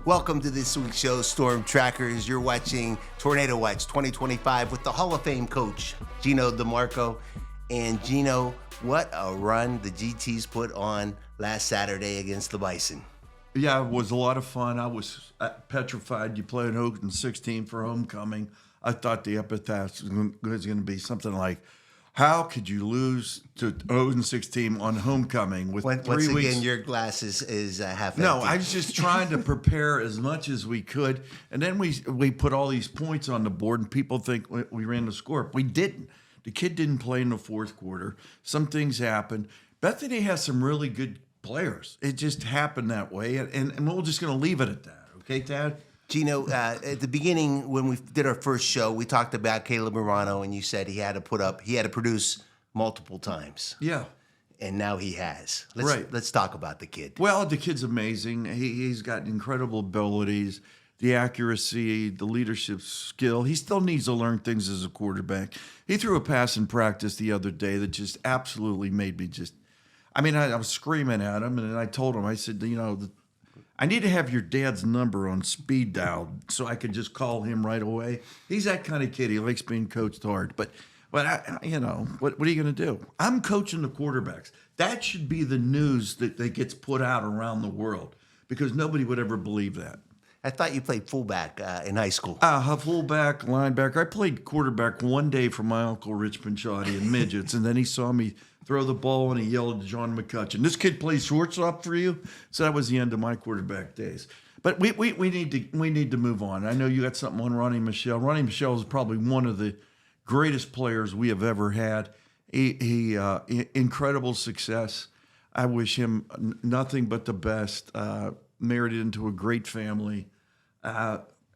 Welcome to this week's show, Storm Trackers. You're watching Tornado Watch 2025 with the Hall of Fame coach, Geno DeMarco. And Geno, what a run the GTs put on last Saturday against the Bison. Yeah, it was a lot of fun. I was petrified. You play an 0-16 for homecoming. I thought the epitaph was going to be something like, how could you lose to 0-16 on homecoming with 3 weeks? Once again, your glass is half empty. No, I was just trying to prepare as much as we could. And then we put all these points on the board, and people think we ran the score. We didn't. The kid didn't play in the fourth quarter. Some things happened. Bethany has some really good players. It just happened that way. And we're just going to leave it at that. Okay, Tad? Geno, at the beginning, when we did our first show, we talked about Caleb Romano, and you said he had to produce multiple times. Yeah. And now he has. Let's talk about the kid. Well, the kid's amazing. He's got incredible abilities, the accuracy, the leadership skill. He still needs to learn things as a quarterback. He threw a pass in practice the other day that just absolutely made me I was screaming at him, and I told him, I said, I need to have your dad's number on speed dial so I can just call him right away. He's that kind of kid. He likes being coached hard. But what are you going to do? I'm coaching the quarterbacks. That should be the news that gets put out around the world, because nobody would ever believe that. I thought you played fullback in high school. Fullback, linebacker. I played quarterback one day for my Uncle Rich Pinchotti in midgets, and then he saw me throw the ball, and he yelled to John McCutcheon, "This kid plays shortstop for you?" So that was the end of my quarterback days. But we need to move on. I know you got something on Ronnie Michel. Ronnie Michel is probably one of the greatest players we have ever had. He incredible success. I wish him nothing but the best. Married into a great family.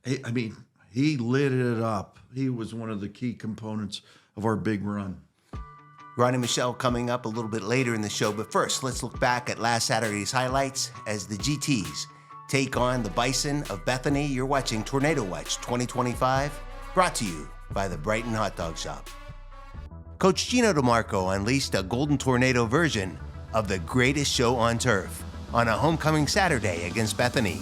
He lit it up. He was one of the key components of our big run. Ronnie Michel coming up a little bit later in the show, but first, let's look back at last Saturday's highlights as the GTs take on the Bison of Bethany. You're watching Tornado Watch 2025, brought to you by the Brighton Hot Dog Shoppe. Coach Geno DeMarco unleashed a Golden Tornado version of the greatest show on turf on a homecoming Saturday against Bethany.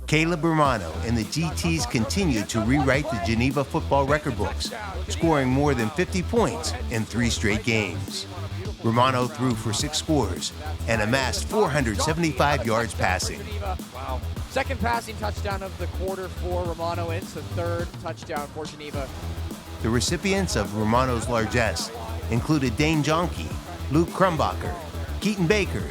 Caleb Romano and the GTs continued to rewrite the Geneva football record books, scoring more than 50 points in 3 straight games. Romano threw for 6 scores and amassed 475 yards passing. Wow. Second passing touchdown of the quarter for Romano, and it's the 3rd touchdown for Geneva. The recipients of Romano's largesse included Dane Jonke, Luke Crumbacher, Keaton Baker,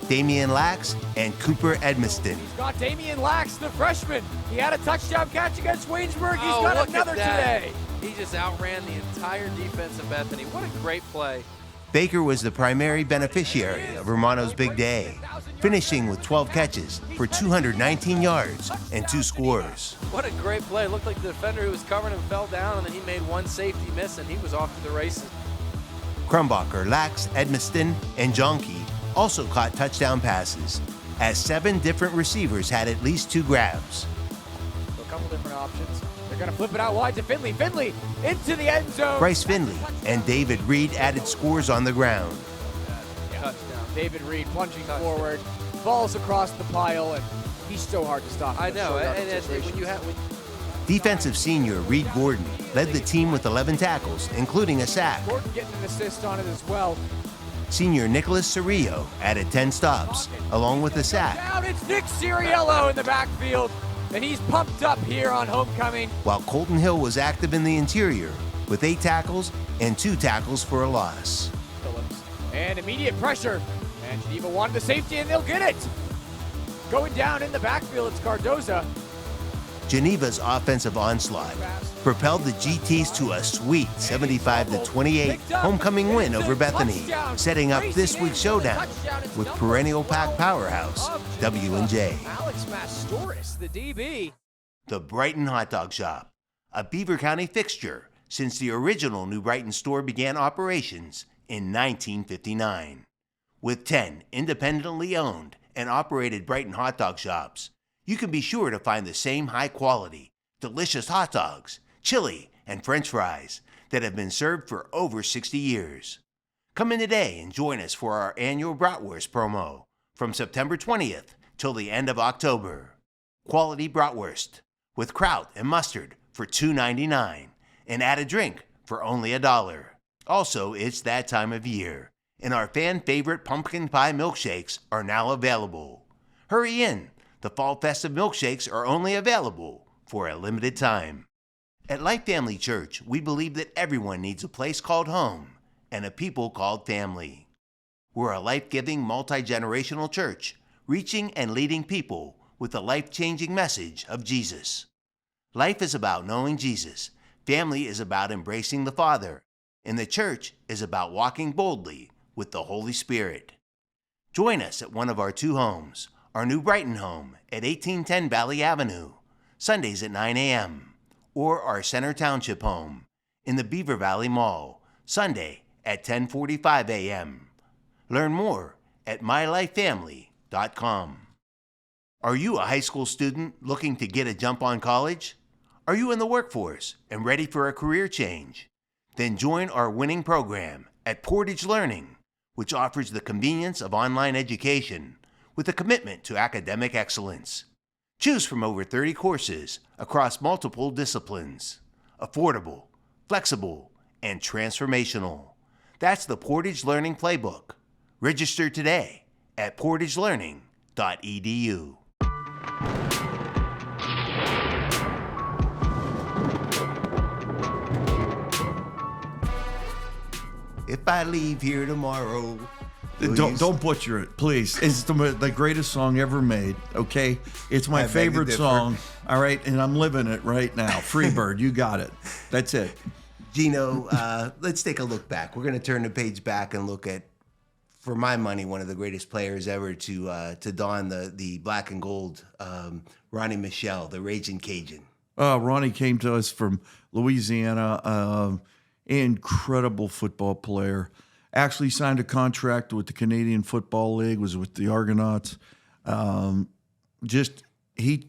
Damian Lax, and Cooper Edmiston. He's got Damian Lax, the freshman. He had a touchdown catch against Waynesburg. He's got another today. He just outran the entire defense of Bethany. What a great play. Baker was the primary beneficiary of Romano's big day, finishing with 12 catches for 219 yards and 2 scores. What a great play. It looked like the defender who was covering him fell down, and then he made one safety miss, and he was off to the races. Crumbacher, Lax, Edmiston, and Jonke also caught touchdown passes, as 7 different receivers had at least 2 grabs. So a couple different options. They're going to flip it out wide to Finley. Finley into the end zone. Bryce Finley and David Reed added scores on the ground. Touchdown. David Reed plunging forward, falls across the pile, and he's so hard to stop. I know. And when you have... Defensive senior Reed Gordon led the team with 11 tackles, including a sack. Gordon getting an assist on it as well. Senior Nicholas Cirillo added 10 stops, along with a sack. Down, it's Nick Cirillo in the backfield, and he's pumped up here on homecoming. While Colton Hill was active in the interior with 8 tackles and 2 tackles for a loss. Phillips, and immediate pressure, and Geneva wanted the safety, and they'll get it. Going down in the backfield, it's Cardoza. Geneva's offensive onslaught propelled the GTs to a sweet 75-28 homecoming win over Bethany, setting up this week's showdown with perennial pack powerhouse W&J. Alex Mastoris, the DB. The Brighton Hot Dog Shoppe, a Beaver County fixture since the original New Brighton store began operations in 1959. With 10 independently owned and operated Brighton hot dog shops, you can be sure to find the same high-quality, delicious hot dogs, chili, and French fries that have been served for over 60 years. Come in today and join us for our annual Bratwurst promo from September 20th till the end of October. Quality bratwurst with kraut and mustard for $2.99 and add a drink for only $1. Also, it's that time of year, and our fan-favorite pumpkin pie milkshakes are now available. Hurry in! The fall festive milkshakes are only available for a limited time. At Life Family Church, we believe that everyone needs a place called home and a people called family. We're a life-giving, multi-generational church, reaching and leading people with the life-changing message of Jesus. Life is about knowing Jesus, family is about embracing the Father, and the church is about walking boldly with the Holy Spirit. Join us at one of our 2 homes, our new Brighton home at 1810 Valley Avenue, Sundays at 9 a.m., or our Center Township home in the Beaver Valley Mall, Sunday at 10:45 a.m. Learn more at mylifefamily.com. Are you a high school student looking to get a jump on college? Are you in the workforce and ready for a career change? Then join our winning program at Portage Learning, which offers the convenience of online education with a commitment to academic excellence. Choose from over 30 courses across multiple disciplines. Affordable, flexible, and transformational. That's the Portage Learning Playbook. Register today at portagelearning.edu. If I leave here tomorrow... Don't butcher it, please. It's the greatest song ever made, okay? It's my favorite song, all right? And I'm living it right now. Freebird, you got it. That's it. Geno, let's take a look back. We're going to turn the page back and look at, for my money, one of the greatest players ever to don the black and gold, Ronnie Michel, the Raging Cajun. Ronnie came to us from Louisiana, incredible football player. Actually signed a contract with the Canadian Football League, was with the Argonauts. He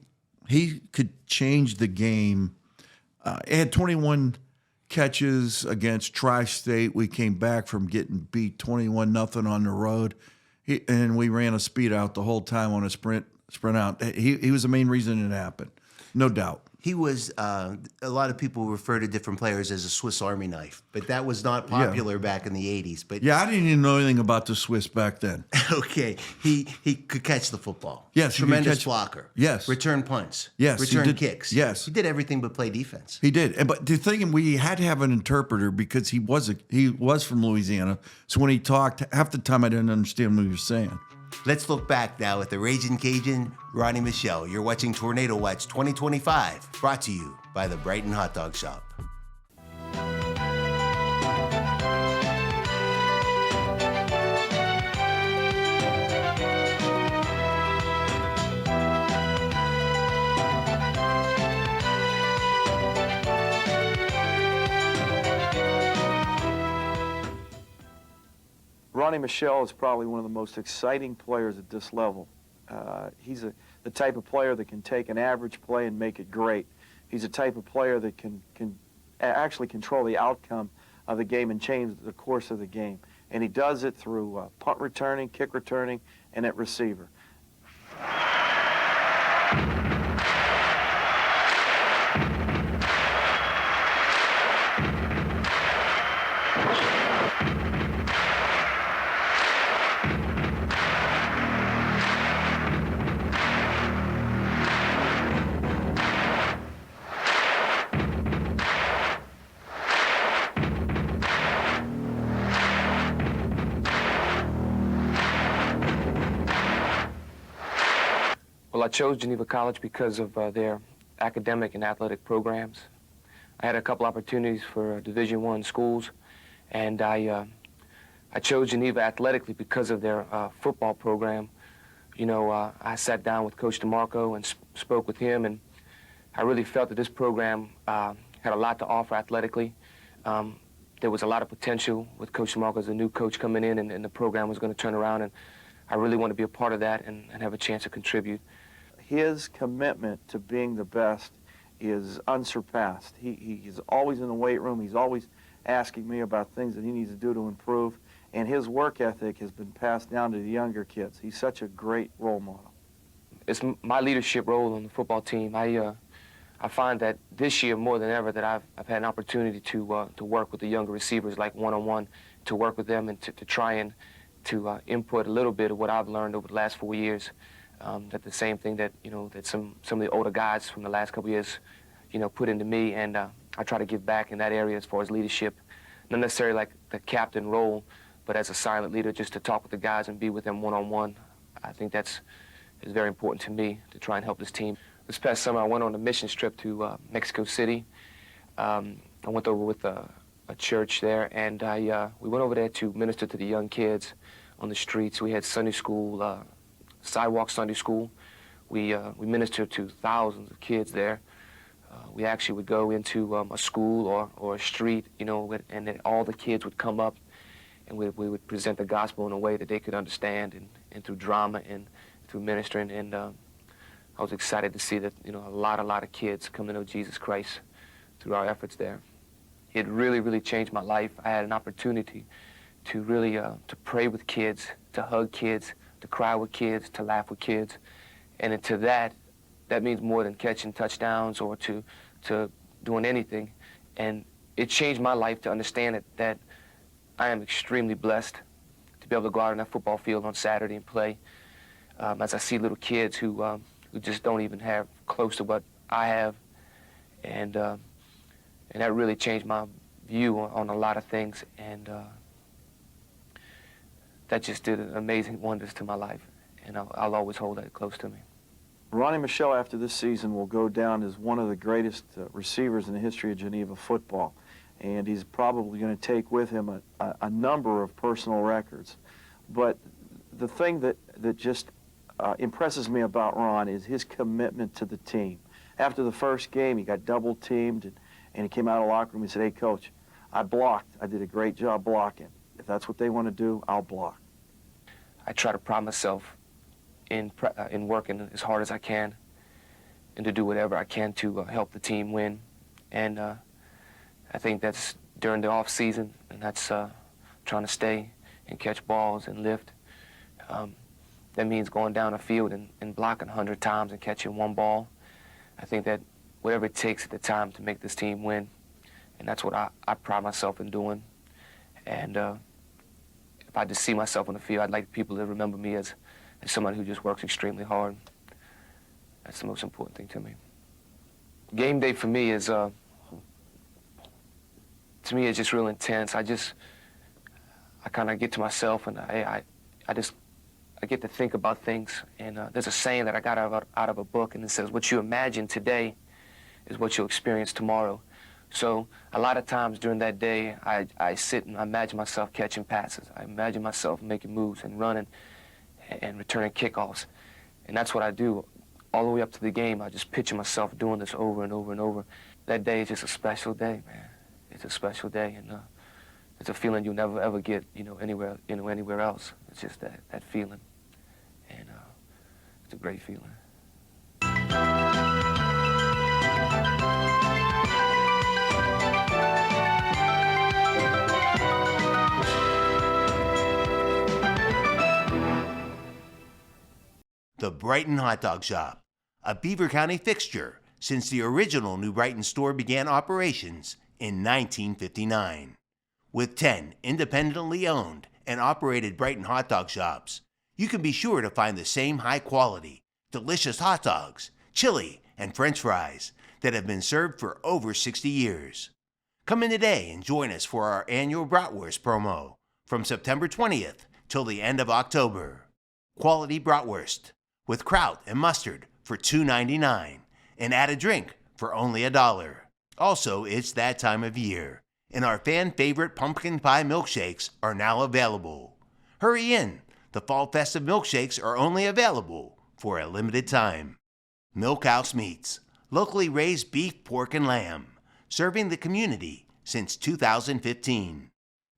could change the game. He had 21 catches against Tri-State. We came back from getting beat 21-0 on the road, and we ran a speed out the whole time on a sprint out. He was the main reason it happened, no doubt. He was, a lot of people refer to different players as a Swiss Army knife, but that was not popular back in the 80s. But yeah, I didn't even know anything about the Swiss back then. Okay. He could catch the football. Yes. Tremendous blocker. Yes. Return punts. Yes. Return kicks. Yes. He did everything but play defense. He did. But the thing, we had to have an interpreter because he was from Louisiana. So when he talked, half the time I didn't understand what he was saying. Let's look back now at the Raging Cajun, Ronnie Michel. You're watching Tornado Watch 2025, brought to you by the Brighton Hot Dog Shoppe. Ronnie Michel is probably one of the most exciting players at this level. He's the type of player that can take an average play and make it great. He's the type of player that can actually control the outcome of the game and change the course of the game. And he does it through punt returning, kick returning, and at receiver. Well, I chose Geneva College because of their academic and athletic programs. I had a couple opportunities for Division I schools, and I chose Geneva athletically because of their football program. You know, I sat down with Coach DeMarco and spoke with him, and I really felt that this program had a lot to offer athletically. There was a lot of potential with Coach DeMarco as a new coach coming in, and the program was going to turn around, and I really want to be a part of that and have a chance to contribute. His commitment to being the best is unsurpassed. He's always in the weight room. He's always asking me about things that he needs to do to improve, and his work ethic has been passed down to the younger kids. He's such a great role model. it's my leadership role on the football team. I find that this year more than ever that I've had an opportunity to work with the younger receivers, like one-on-one, to work with them and to try and to input a little bit of what I've learned over the last 4 years. That the same thing that that some of the older guys from the last couple of years put into me, and I try to give back in that area as far as leadership, not necessarily like the captain role, but as a silent leader, just to talk with the guys and be with them one-on-one. I think is very important to me to try and help this team. This past summer, I went on a mission trip to Mexico City. I went over with a church there, and we went over there to minister to the young kids on the streets. We had Sunday school, sidewalk Sunday school. We ministered to thousands of kids there. We actually would go into a school or a street, and then all the kids would come up, and we would present the gospel in a way that they could understand, and through drama and through ministering. And I was excited to see that a lot of kids come to know Jesus Christ through our efforts there. It really changed my life. I had an opportunity to really to pray with kids, to hug kids, to cry with kids, to laugh with kids, and to that means more than catching touchdowns or to doing anything. And it changed my life to understand that I am extremely blessed to be able to go out on that football field on Saturday and play. As I see little kids who just don't even have close to what I have, and that really changed my view on a lot of things, and that just did amazing wonders to my life, and I'll always hold that close to me. Ronnie Michel, after this season, will go down as one of the greatest receivers in the history of Geneva football, and he's probably going to take with him a number of personal records. But the thing that just impresses me about Ron is his commitment to the team. After the first game, he got double-teamed, and he came out of the locker room and said, "Hey, Coach, I blocked. I did a great job blocking. If that's what they want to do, I'll block." I try to pride myself in working as hard as I can and to do whatever I can to help the team win. And I think that's during the off season, and that's trying to stay and catch balls and lift. That means going down a field and blocking 100 times and catching one ball. I think that whatever it takes at the time to make this team win, and that's what I pride myself in doing. And if I just see myself on the field, I'd like people to remember me as somebody who just works extremely hard. That's the most important thing to me. Game day for me is, to me, it's just real intense. I kind of get to myself, and I get to think about things. And there's a saying that I got out of a book, and it says, "What you imagine today is what you'll experience tomorrow." So a lot of times during that day, I sit and I imagine myself catching passes. I imagine myself making moves and running and returning kickoffs. And that's what I do all the way up to the game. I just picture myself doing this over and over and over. That day is just a special day, man. It's a special day, and it's a feeling you'll never ever get, anywhere else. It's just that feeling, and it's a great feeling. The Brighton Hot Dog Shop, a Beaver County fixture since the original New Brighton store began operations in 1959. With 10 independently owned and operated Brighton hot dog shops, you can be sure to find the same high quality, delicious hot dogs, chili, and French fries that have been served for over 60 years. Come in today and join us for our annual bratwurst promo from September 20th till the end of October. Quality bratwurst with kraut and mustard for $2.99 and add a drink for only $1. Also, it's that time of year, and our fan-favorite pumpkin pie milkshakes are now available. Hurry in! The fall festive milkshakes are only available for a limited time. Milkhouse Meats, locally raised beef, pork, and lamb, serving the community since 2015.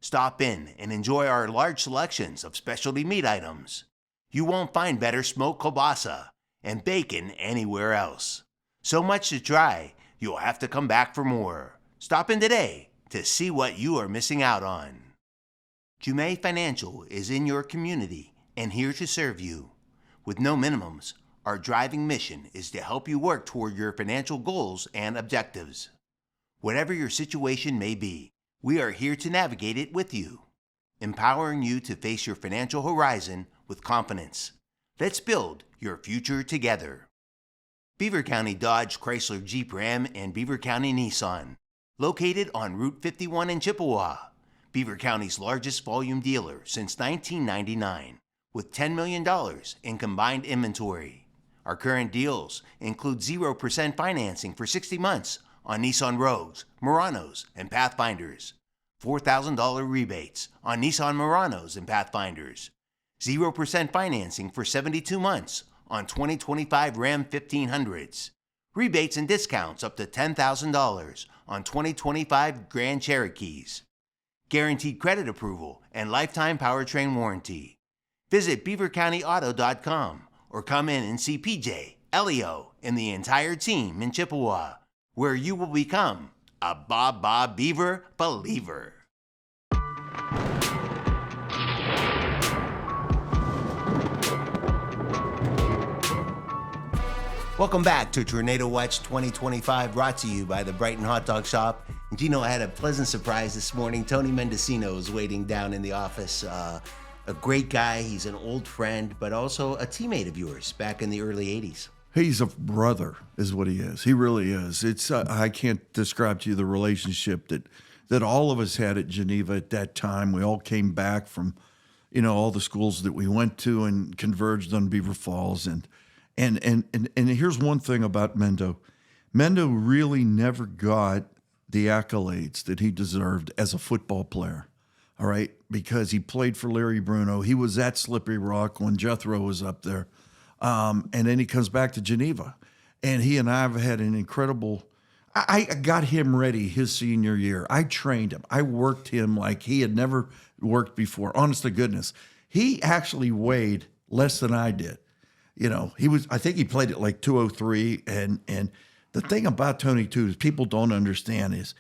Stop in and enjoy our large selections of specialty meat items. You won't find better smoked kielbasa and bacon anywhere else. So much to try, you'll have to come back for more. Stop in today to see what you are missing out on. Jume Financial is in your community and here to serve you. With no minimums, Our driving mission is to help you work toward your financial goals and objectives. Whatever your situation may be, we are here to navigate it with you, empowering you to face your financial horizon with confidence. Let's build your future together. Beaver County Dodge, Chrysler, Jeep Ram, and Beaver County Nissan. Located on Route 51 in Chippewa, Beaver County's largest volume dealer since 1999, with $10 million in combined inventory. Our current deals include 0% financing for 60 months on Nissan Rogues, Muranos, and Pathfinders, $4,000 rebates on Nissan Muranos and Pathfinders, 0% financing for 72 months on 2025 Ram 1500s, rebates and discounts up to $10,000 on 2025 Grand Cherokees, guaranteed credit approval and lifetime powertrain warranty. Visit beavercountyauto.com or come in and see PJ, Elio, and the entire team in Chippewa, where you will become a Bob Beaver believer. Welcome back to Tornado Watch 2025, brought to you by the Brighton Hot Dog Shoppe. And Geno, I had a pleasant surprise this morning. Tony Mendicino is waiting down in the office. A great guy. He's an old friend, but also a teammate of yours back in the early 80s. He's a brother, is what he is. He really is. It's I can't describe to you the relationship that all of us had at Geneva at that time. We all came back from, all the schools that we went to and converged on Beaver Falls. And here's one thing about Mendo. Mendo really never got the accolades that he deserved as a football player. All right, because he played for Larry Bruno. He was at Slippery Rock when Jethro was up there. And then he comes back to Geneva. And he and I have had an incredible... I got him ready his senior year. I trained him. I worked him like he had never worked before. Honest to goodness. He actually weighed less than I did. I think he played at like 203. And the thing about Tony, too, is people don't understand is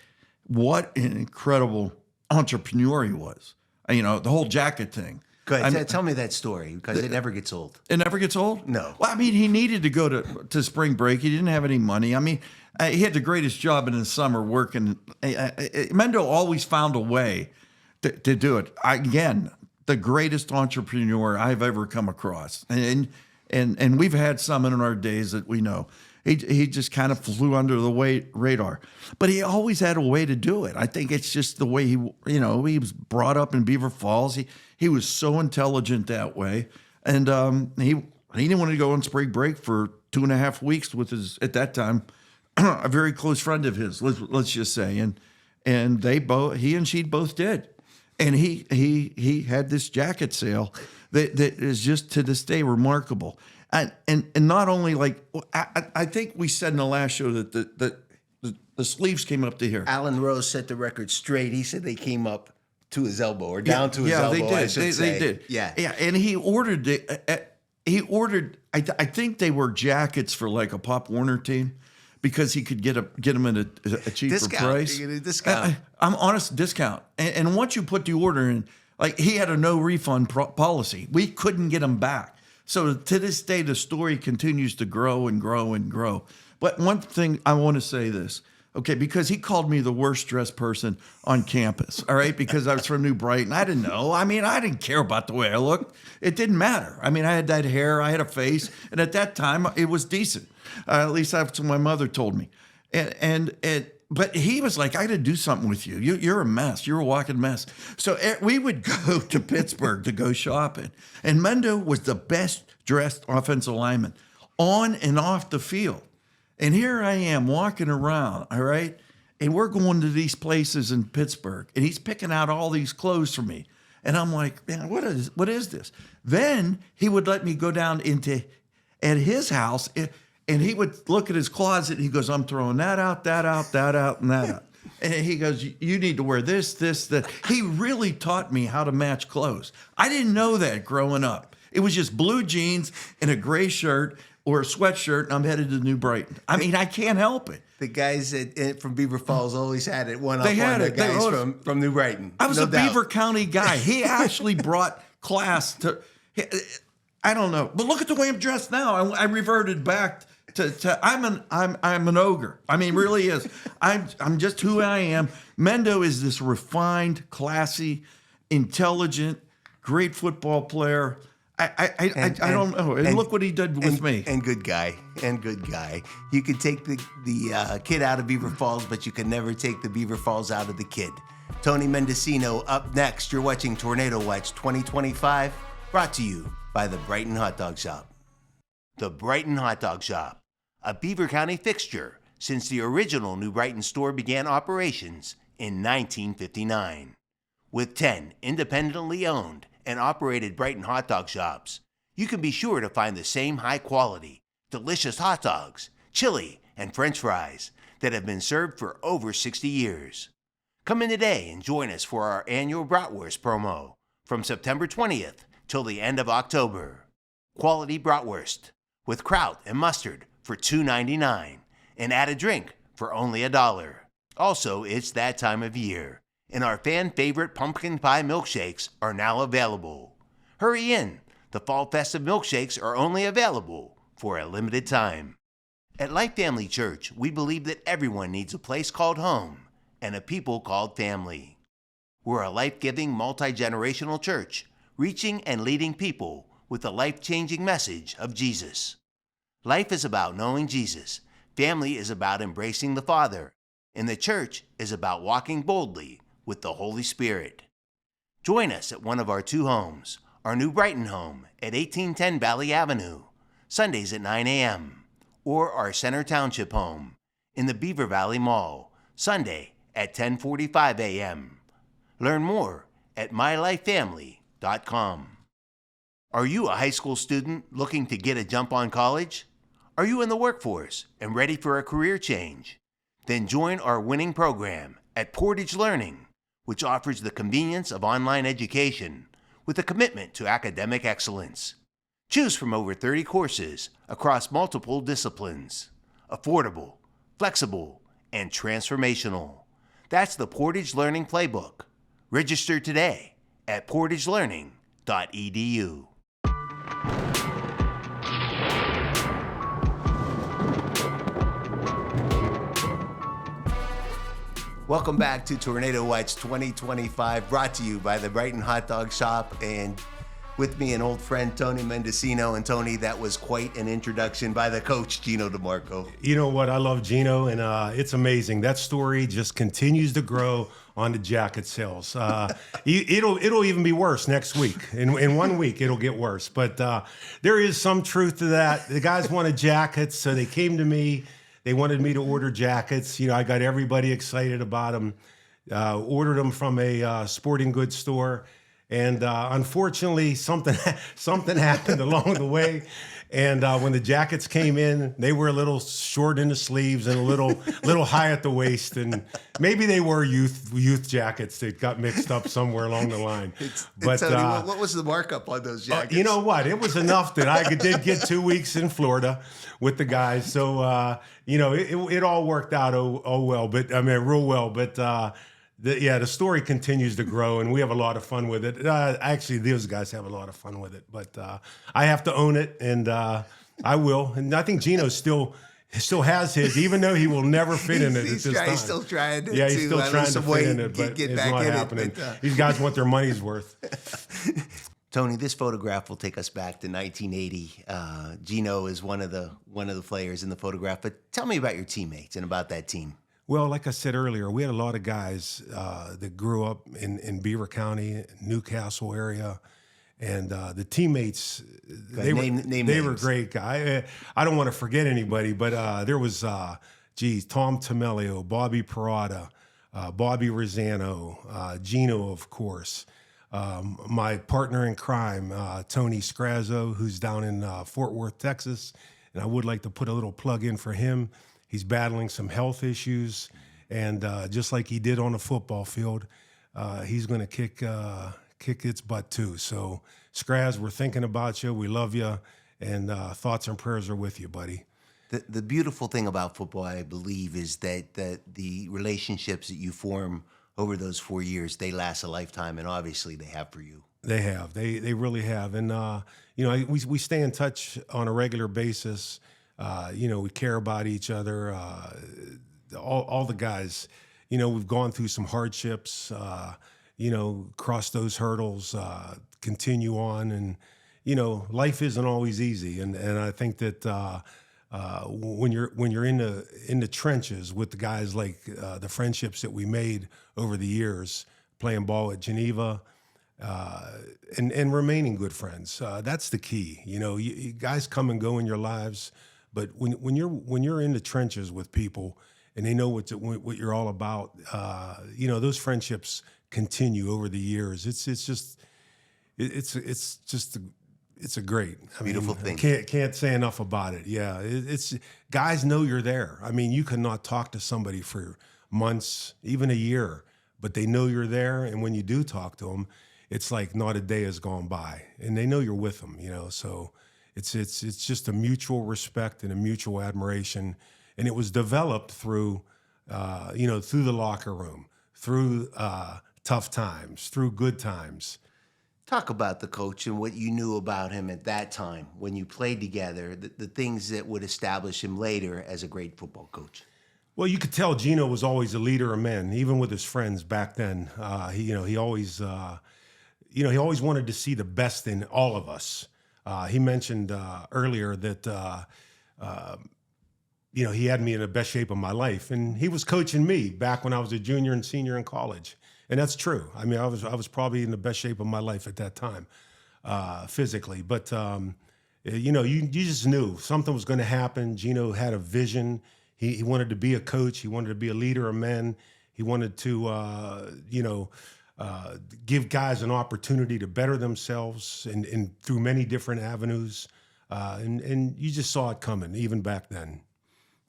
what an incredible entrepreneur he was. The whole jacket thing. Go ahead, tell me that story, because it never gets old. It never gets old? No. Well, he needed to go to spring break. He didn't have any money. He had the greatest job in the summer working. Mendo always found a way to do it. Again, the greatest entrepreneur I've ever come across. And we've had some in our days that we know. He just kind of flew under the radar. But he always had a way to do it. I think it's just the way he was brought up in Beaver Falls. He was so intelligent that way. And he didn't want to go on spring break for 2.5 weeks with his, at that time, a very close friend of his, let's just say. And he and she both did. And he had this jacket sale that is just to this day remarkable. And not only I think we said in the last show that the sleeves came up to here. Alan Rose set the record straight. He said they came up to his elbow or down to his elbow. Yeah, they did. They did. Yeah. And he ordered it. He ordered. I think they were jackets for like a Pop Warner team because he could get them at a cheaper price. You get a discount. I'm honest, discount. And once you put the order in, like he had a no refund policy. We couldn't get them back. So to this day, the story continues to grow and grow and grow. But one thing I want to say this, okay, because he called me the worst dressed person on campus, all right, because I was from New Brighton. I didn't know. I didn't care about the way I looked. It didn't matter. I had that hair, I had a face, and at that time, it was decent. At least that's what my mother told me. But he was like, I got to do something with you. You're a mess. You're a walking mess. So we would go to Pittsburgh to go shopping. And Mendo was the best dressed offensive lineman on and off the field. And here I am walking around, all right? And we're going to these places in Pittsburgh. And he's picking out all these clothes for me. And I'm like, man, what is this? Then he would let me go down at his house. And he would look at his closet, and he goes, I'm throwing that out, that out, that out, and that out. And he goes, you need to wear this, that. He really taught me how to match clothes. I didn't know that growing up. It was just blue jeans and a gray shirt or a sweatshirt, and I'm headed to New Brighton. I can't help it. The guys from Beaver Falls always had it one up on the guys from New Brighton. I was a Beaver County guy. He actually brought class to... I don't know. But look at the way I'm dressed now. I reverted back to I'm an ogre. I mean, really is. I'm just who I am. Mendo is this refined, classy, intelligent, great football player. I don't know. And look what he did with me. And good guy. You could take the kid out of Beaver Falls, but you can never take the Beaver Falls out of the kid. Tony Mendicino up next. You're watching Tornado Watch 2025, brought to you by the Brighton Hot Dog Shoppe. The Brighton Hot Dog Shoppe, a Beaver County fixture since the original New Brighton store began operations in 1959. With 10 independently owned and operated Brighton hot dog shops, you can be sure to find the same high quality, delicious hot dogs, chili, and French fries that have been served for over 60 years. Come in today and join us for our annual Bratwurst promo from September 20th till the end of October. Quality Bratwurst with kraut and mustard for $2.99 and add a drink for only $1. Also, it's that time of year, and our fan-favorite pumpkin pie milkshakes are now available. Hurry in. The fall festive milkshakes are only available for a limited time. At Life Family Church, we believe that everyone needs a place called home and a people called family. We're a life-giving, multi-generational church, reaching and leading people with the life-changing message of Jesus. Life is about knowing Jesus, family is about embracing the Father, and the church is about walking boldly with the Holy Spirit. Join us at one of our 2 homes, our new Brighton home at 1810 Valley Avenue, Sundays at 9 a.m., or our Center Township home in the Beaver Valley Mall, Sunday at 10:45 a.m. Learn more at mylifefamily.com. Are you a high school student looking to get a jump on college? Are you in the workforce and ready for a career change? Then join our winning program at Portage Learning, which offers the convenience of online education with a commitment to academic excellence. Choose from over 30 courses across multiple disciplines. Affordable, flexible, and transformational. That's the Portage Learning Playbook. Register today at portagelearning.edu. Welcome back to Tornado Watch 2025, brought to you by the Brighton Hot Dog Shoppe, and with me an old friend, Tony Mendicino. And Tony, that was quite an introduction by the coach, Geno DeMarco. You know what? I love Geno, and it's amazing. That story just continues to grow on the jacket sales. It'll even be worse next week. In 1 week, it'll get worse. But there is some truth to that. The guys wanted jackets, so they came to me. They wanted me to order jackets. You know, I got everybody excited about them. Ordered them from a sporting goods store. And unfortunately, something happened along the way. And when the jackets came in, they were a little short in the sleeves and a little high at the waist. And maybe they were youth jackets that got mixed up somewhere along the line. But Tony, what was the markup on those jackets? You know what? It was enough that I did get 2 weeks in Florida with the guys. So, you know, it all worked out well. But I mean, real well. But the story continues to grow, and we have a lot of fun with it. Actually, those guys have a lot of fun with it, but I have to own it, and I will. And I think Geno still has his, even though he will never fit in it at this time. He's still trying to, he's still trying to fit in it, but it's not happening. These guys want their money's worth. Tony, this photograph will take us back to 1980. Geno is one of the players in the photograph, but tell me about your teammates and about that team. Well, like I said earlier, we had a lot of guys that grew up in Beaver County, Newcastle area, and the teammates, they were great guys. I don't want to forget anybody, but there was, Tom Tamelio, Bobby Parada, Bobby Rosano, Geno, of course, my partner in crime, Tony Scrazzo, who's down in Fort Worth, Texas, and I would like to put a little plug in for him. He's battling some health issues, and just like he did on the football field, he's going to kick its butt too. So, Scraz, we're thinking about you. We love you, and thoughts and prayers are with you, buddy. The beautiful thing about football, I believe, is that the relationships that you form over those 4 years, they last a lifetime, and obviously they have for you. They have. They really have. And, we stay in touch on a regular basis. We care about each other. All the guys, we've gone through some hardships, crossed those hurdles, continue on. And, life isn't always easy. And I think that when you're in the trenches with the guys, like the friendships that we made over the years, playing ball at Geneva, and remaining good friends, that's the key. You guys come and go in your lives, but when you're in the trenches with people and they know what you're all about, those friendships continue over the years. It's a great, beautiful thing. Can't say enough about it. Yeah, it's guys know you're there. I mean, you cannot talk to somebody for months, even a year, but they know you're there. And when you do talk to them, it's like not a day has gone by, and they know you're with them. So it's just a mutual respect and a mutual admiration, and it was developed through through the locker room, through tough times, through good times. Talk about the coach and what you knew about him at that time when you played together, the things that would establish him later as a great football coach. Well, you could tell Geno was always a leader of men, even with his friends back then. He always wanted to see the best in all of us. He mentioned earlier that he had me in the best shape of my life, and he was coaching me back when I was a junior and senior in college. And that's true. I mean, I was probably in the best shape of my life at that time, physically. But you just knew something was going to happen. Geno had a vision. He wanted to be a coach. He wanted to be a leader of men. He wanted to give guys an opportunity to better themselves and through many different avenues. And you just saw it coming even back then.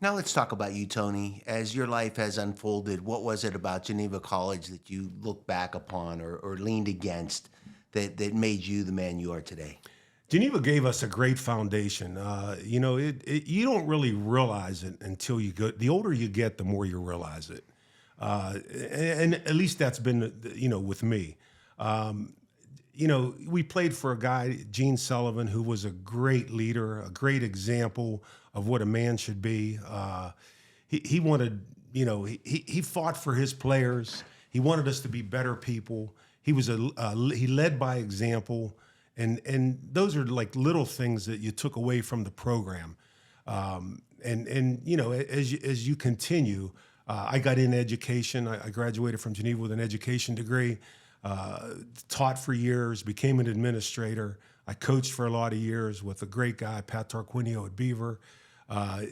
Now let's talk about you, Tony. As your life has unfolded, what was it about Geneva College that you look back upon or leaned against that made you the man you are today? Geneva gave us a great foundation. You don't really realize it until you go. The older you get, the more you realize it. And at least that's been, with me. We played for a guy, Gene Sullivan, who was a great leader, a great example of what a man should be. He wanted, he fought for his players. He wanted us to be better people. He led by example. And those are like little things that you took away from the program. As you continue, I got in education. I graduated from Geneva with an education degree, taught for years, became an administrator. I coached for a lot of years with a great guy, Pat Tarquinio at Beaver. I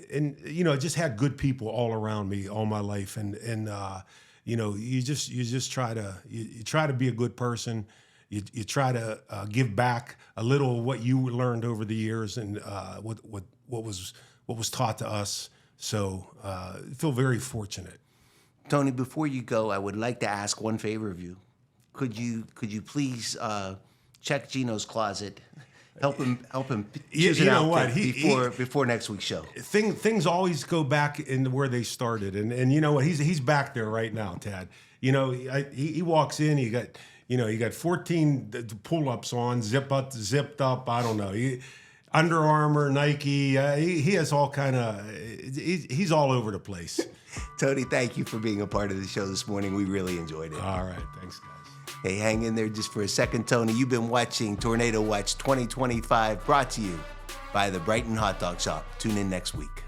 just had good people all around me all my life. You try to be a good person. You try to give back a little of what you learned over the years and what was taught to us. So I feel very fortunate. Tony, before you go, I would like to ask one favor of you. Could you please check Geno's closet? Help him choose an outfit before next week's show. Things always go back into where they started, and you know what? He's back there right now, Tad. He walks in. He got 14 pull-ups on, zipped up. I don't know. Under Armour, Nike. He has all kind of. He's all over the place. Tony, thank you for being a part of the show this morning. We really enjoyed it. All right, thanks, guys. Hey, hang in there just for a second, Tony. You've been watching Tornado Watch 2025, brought to you by the Brighton Hot Dog Shoppe. Tune in next week.